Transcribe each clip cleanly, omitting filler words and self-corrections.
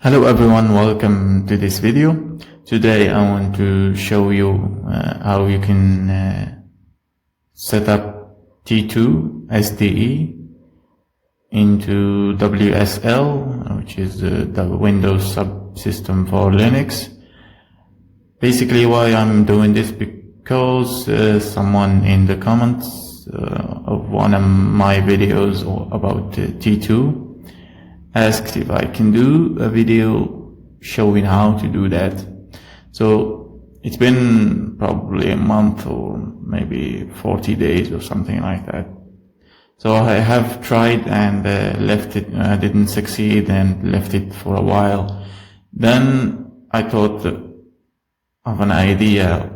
Hello everyone, welcome to this video. Today I want to show you how you can set up T2sde into WSL, which is the Windows Subsystem for Linux. Basically why I'm doing this, because someone in the comments of one of my videos about T2 asked if I can do a video showing how to do that. So it's been probably a month or maybe 40 days or something like that. So I have tried and left it, didn't succeed and left it for a while. Then I thought of an idea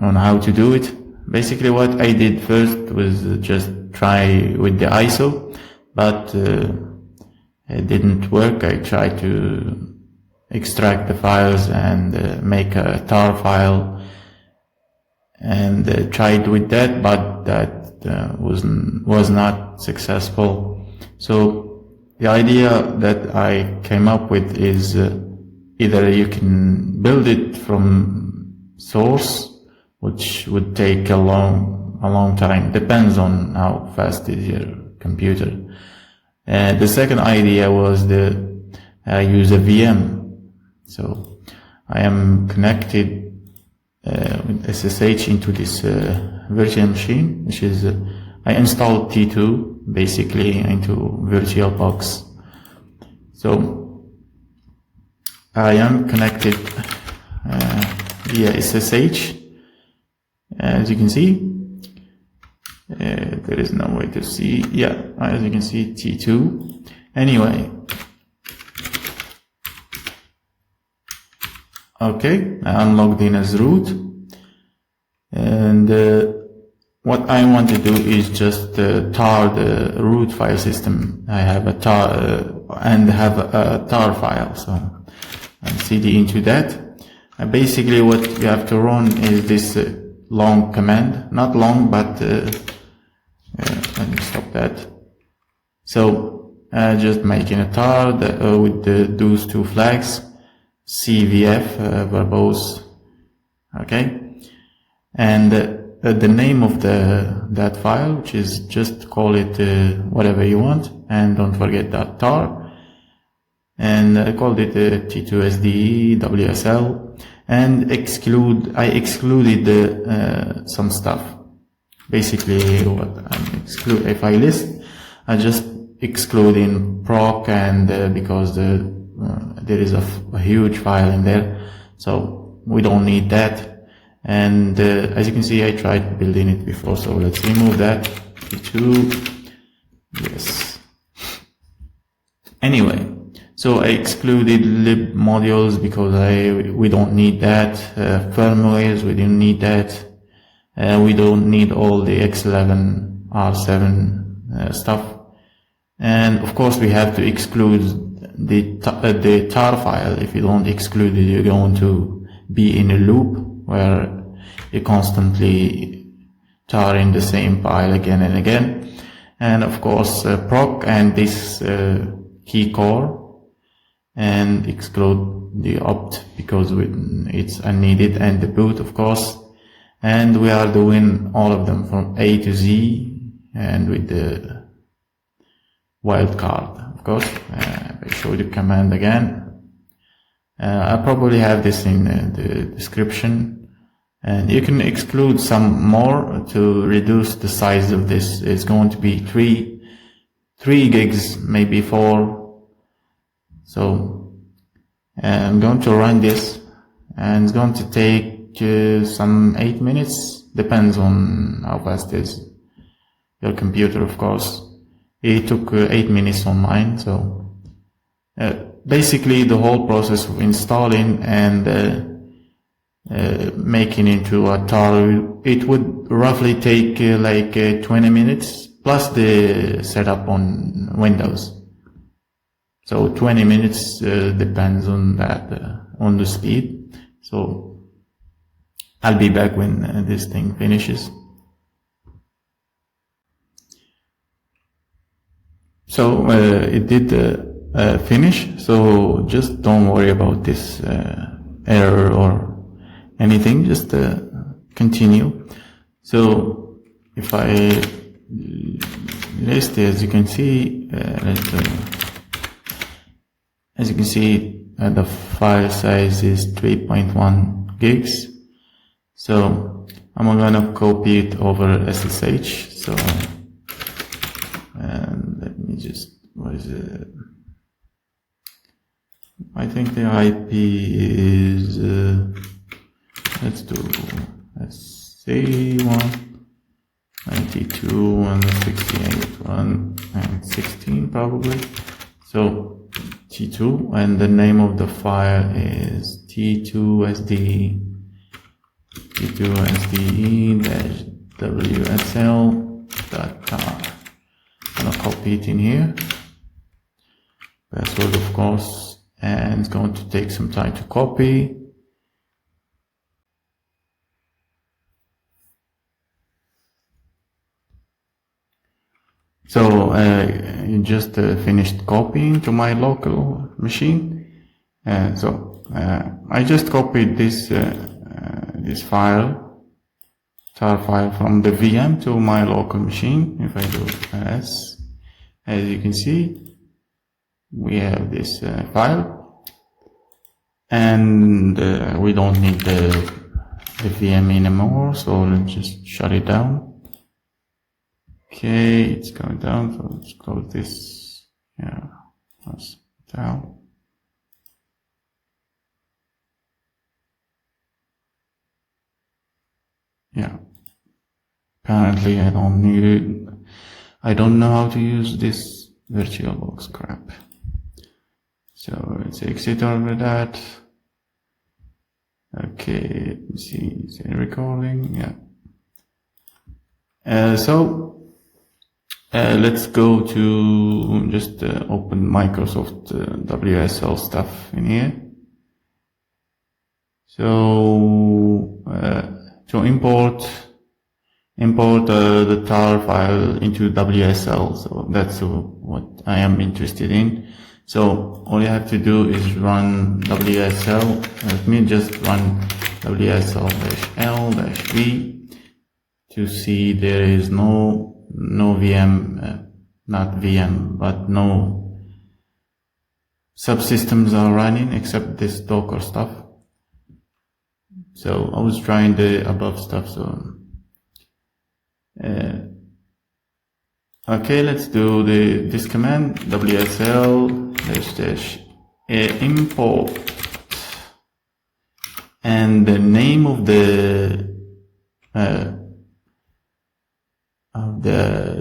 on how to do it. Basically what I did first was just try with the ISO, but it didn't work. I tried to extract the files and make a tar file and tried with that, but that was not successful. So the idea that I came up with is either you can build it from source, which would take a long time, depends on how fast is your computer. The second idea was to use a VM. So I am connected with SSH into this virtual machine, which is I installed T2 basically into VirtualBox. So I am connected via SSH. As you can see, there is no way to see. Yeah, as you can see, T2. Anyway, okay, I'm logged in as root, and what I want to do is just tar the root file system. I have a tar and have a tar file, so I'm cd into that. And basically, what you have to run is this long command, not long, but let me stop that. So just making a tar with those two flags, CVF, verbose, okay, and the name of that file, which is just call it whatever you want, and don't forget that tar, and I called it T2sde WSL, and I excluded some stuff. Basically, what I'm if I list, I just excluding proc, and because there is a huge file in there, so we don't need that. And as you can see, I tried building it before, so let's remove that. T2, yes. Anyway, so I excluded lib modules because we don't need that. Firmwares, we didn't need that. We don't need all the X11, R7 stuff. And of course we have to exclude the tar file. If you don't exclude it, you're going to be in a loop where you constantly tar in the same file again and again. And of course proc and this key core, and exclude the opt because it's unneeded, and the boot of course. And we are doing all of them from A to Z, and with the wildcard, of course. I show the command again. I probably have this in the description, and you can exclude some more to reduce the size of this. It's going to be 3 gigs, maybe 4. So I'm going to run this, and it's going to take some 8 minutes, depends on how fast is your computer, of course. It took 8 minutes on mine. So basically the whole process of installing and making into a tar, it would roughly take like 20 minutes plus the setup on Windows. So 20 minutes depends on that, on the speed. So I'll be back when this thing finishes. So it did finish, so just don't worry about this error or anything, just continue. So if I list, as you can see, the file size is 3.1 gigs. So I'm gonna copy it over SSH. So let me just, what is it? I think the IP is let's say 192, 168, 116 probably. So T2, and the name of the file is T2sde T2sde-WSL.tar. I'm gonna copy it in here. Password, of course, and it's going to take some time to copy. So you just finished copying to my local machine. So I just copied this this file, tar file, from the VM to my local machine. If I do as you can see, we have this file, and we don't need the VM anymore. So let's just shut it down. Okay, it's going down, so let's close this. Yeah, that's down. Yeah, apparently I don't need it. I don't know how to use this VirtualBox crap. So let's exit over that. Okay, let me see, is it recording? Yeah. Let's go to just open Microsoft WSL stuff in here. So to import the tar file into WSL. So that's what I am interested in. So all you have to do is run WSL. Let me just run WSL-L-V to see there is no VM, not VM, but no subsystems are running except this Docker stuff. So I was trying the above stuff. So okay, let's do this command, WSL-import, and the name of the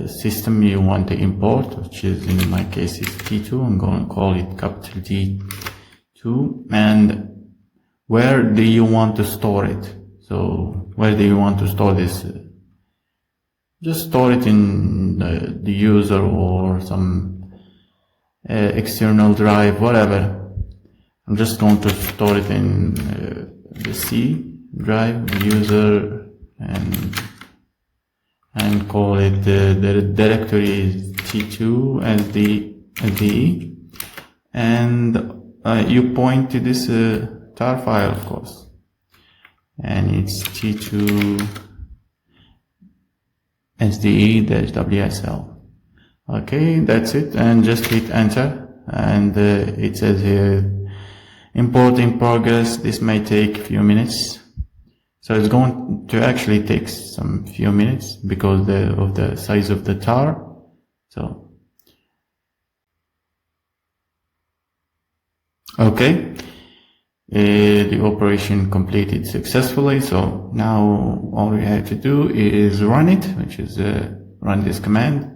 system you want to import, which is in my case is T2. I'm going to call it capital T2. And where do you want to store it? So where do you want to store this? Just store it in the user or some external drive, whatever. I'm just going to store it in the C drive, user, and call it the directory is T2sde, and you point to this tar file, of course, and it's T2sde-WSL. Okay, that's it, and just hit enter, and it says here import in progress. This may take a few minutes. So it's going to actually take some few minutes because of the size of the tar. So, okay, the operation completed successfully. So now all we have to do is run it, which is run this command,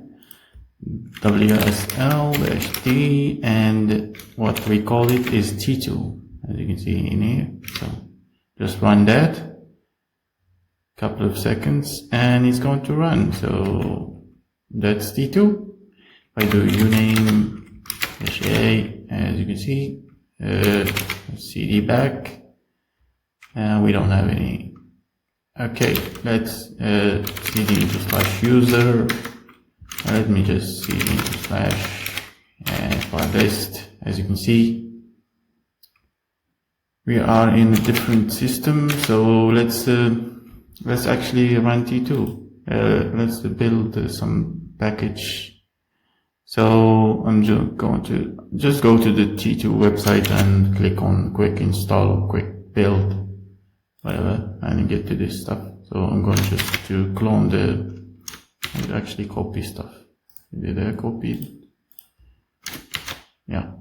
WSL-T, and what we call it is T2, as you can see in here. So just run that. Couple of seconds and it's going to run. So that's T2. If I do uname -a, as you can see, cd back, we don't have any. Okay, let's cd /user. Let me just cd and file list. As you can see, we are in a different system. So let's actually run T2. Let's build some package. So I'm just going to go to the T2 website and click on quick install, quick build, whatever, and get to this stuff. So I'm going just to clone and actually copy stuff. Did I copy? Yeah.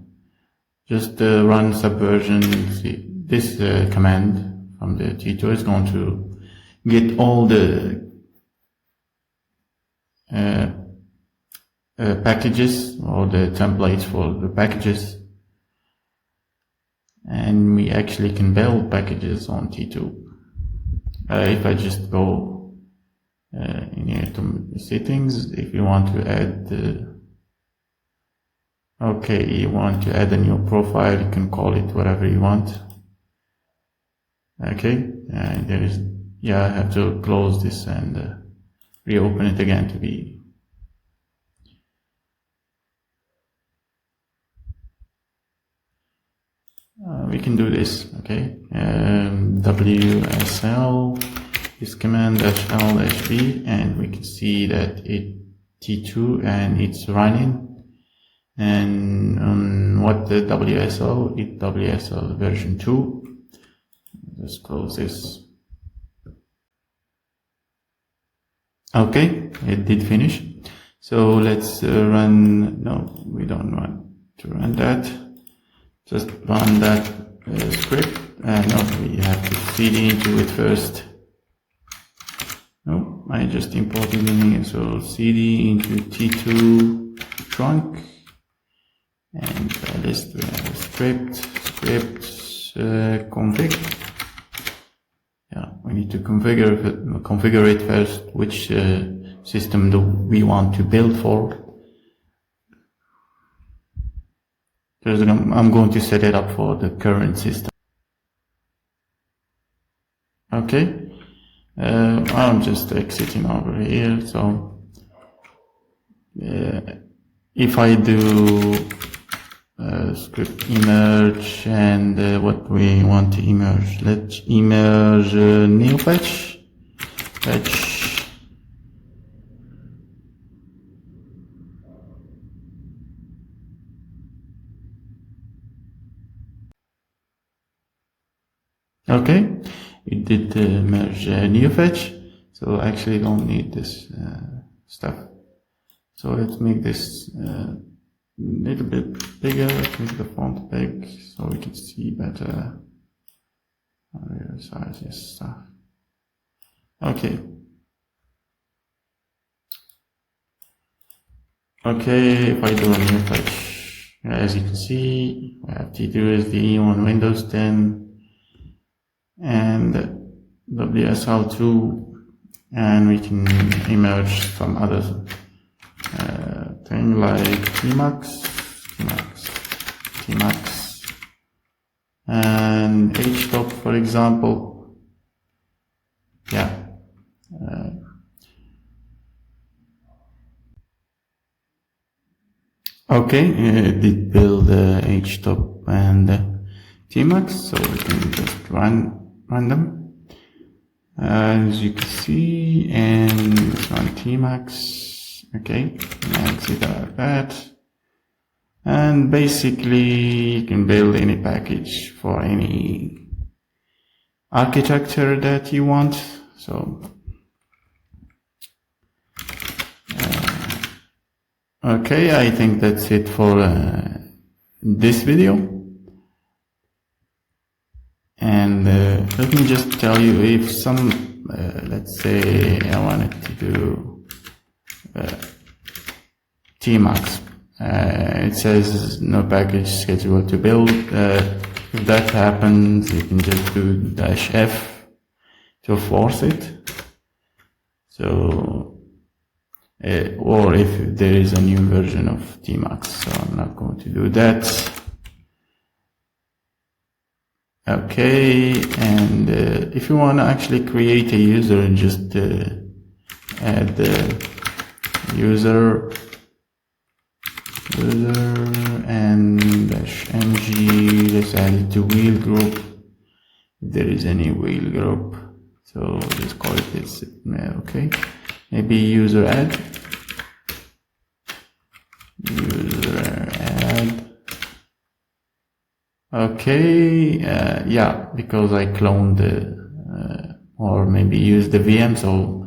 Just run subversion. See, this command from the T2 is going to get all the packages or the templates for the packages, and we actually can build packages on T2. If I just go in here to settings, if you want to add you want to add a new profile, you can call it whatever you want. Okay, I have to close this and reopen it again to be. We can do this, okay. WSL is command -L-B, and we can see that it T2 and it's running. And on what the WSL, it's WSL version 2. Just close this. Okay, it did finish. So let's run. No, we don't want to run that. Just run that script. No, we have to cd into it first. No, I just imported it in here. So cd into T2 trunk, and list we have script config. Yeah, we need to configure it first. Which system do we want to build for? Because I'm going to set it up for the current system. Okay, I'm just exiting over here. So if I do script emerge and what we want to emerge, let's emerge new patch. Okay, it did merge new fetch, so I actually don't need this stuff. So let's make this a little bit bigger, make the font big so we can see better. Size this stuff. Okay. Okay, if I do a new fetch, as you can see, we have T2sde on Windows 10 and WSL2, and we can emerge some other thing like Tmax, and htop, for example. Yeah. Okay, it did build htop and Tmax, so we can just run them. As you can see, and let's run Tmax. Okay, exit like that. And basically, you can build any package for any architecture that you want. So, okay, I think that's it for this video. And let me just tell you, if some, let's say I wanted to do Tmax, it says no package scheduled to build. If that happens, you can just do -F to force it. So, or if there is a new version of Tmax, so I'm not going to do that. Okay, and if you want to actually create a user, just add the user user and -ng, let's add it to wheel group if there is any wheel group. So let's call it this. Okay, maybe user add, okay. Yeah, because I cloned or maybe use the VM, so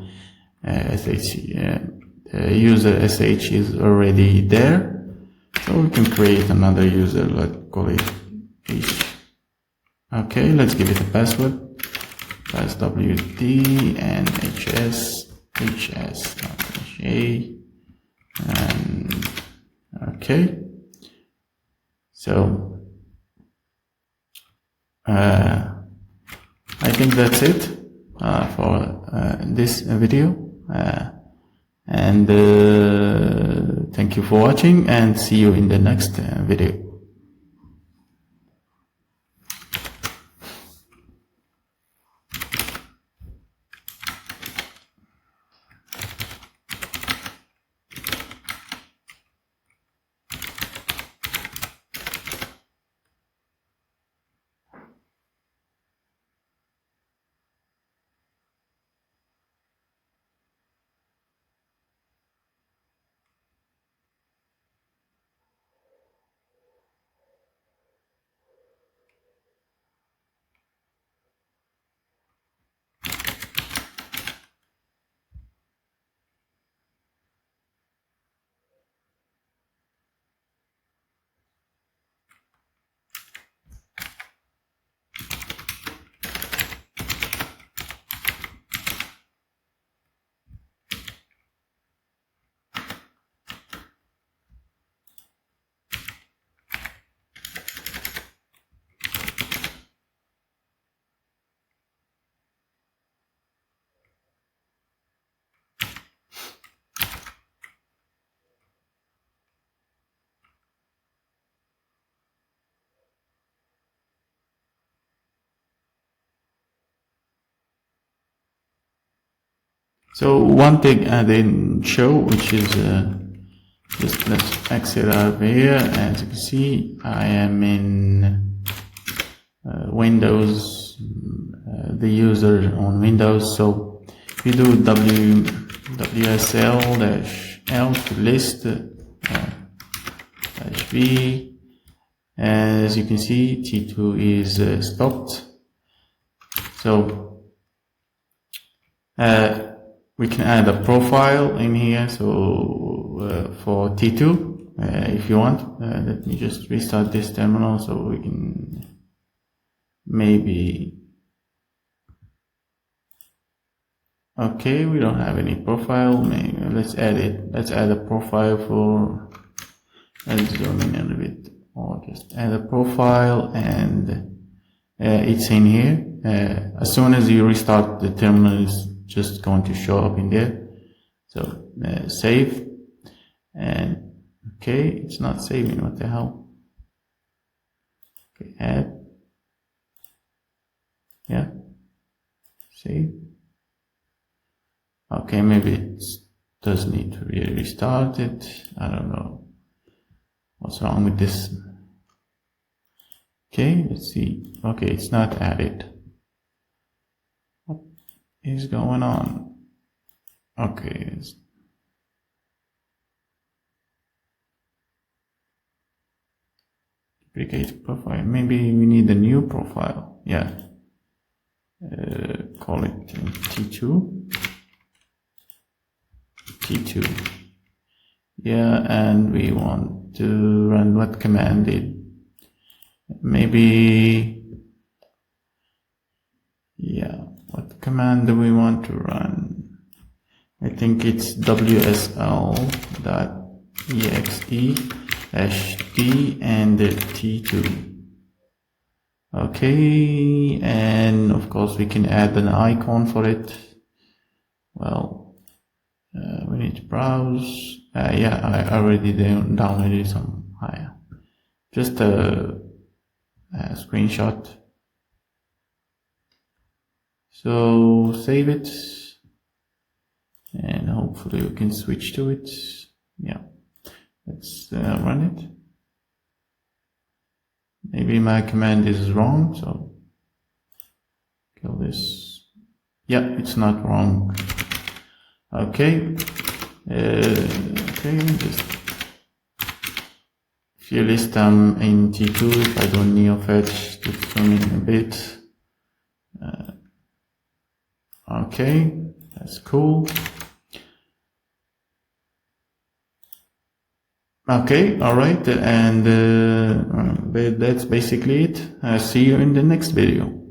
user sh is already there, so we can create another user. Let's call it h. Okay, let's give it a password. That's wd and hs, not ha, and okay. So I think that's it for this video, and thank you for watching, and see you in the next video. So one thing I didn't show, which is just let's exit out of here. As you can see, I am in Windows, the user on Windows. So if you do WSL-L to list -v, as you can see, T2 is stopped. So we can add a profile in here, so for T2, if you want. Let me just restart this terminal so we can maybe... Okay, we don't have any profile. Maybe let's add it. Let's add a profile for... Let's zoom in a little bit, or just add a profile, and it's in here. As soon as you restart the terminal, it's just going to show up in there. So save, and okay, it's not saving. What the hell? Okay, add, yeah, save. Okay, maybe it does need to be restarted. I don't know what's wrong with this. Okay, let's see. Okay, it's not added. What is going on? Okay, duplicate profile. Maybe we need a new profile. Yeah, call it T2. Yeah, and we want to run what command? Maybe, yeah, what command do we want to run? I think it's wsl.exe-t and T2. Okay, and of course we can add an icon for it. Well, we need to browse. Yeah, I already downloaded some. Just a screenshot. So save it, and hopefully we can switch to it. Yeah, Let's run it. Maybe my command is wrong, so kill this. Yeah, it's not wrong. Okay. Okay, just if you list them in T2, if I do neofetch to zoom in a bit. Okay, that's cool. Okay, alright, and that's basically it. I'll see you in the next video.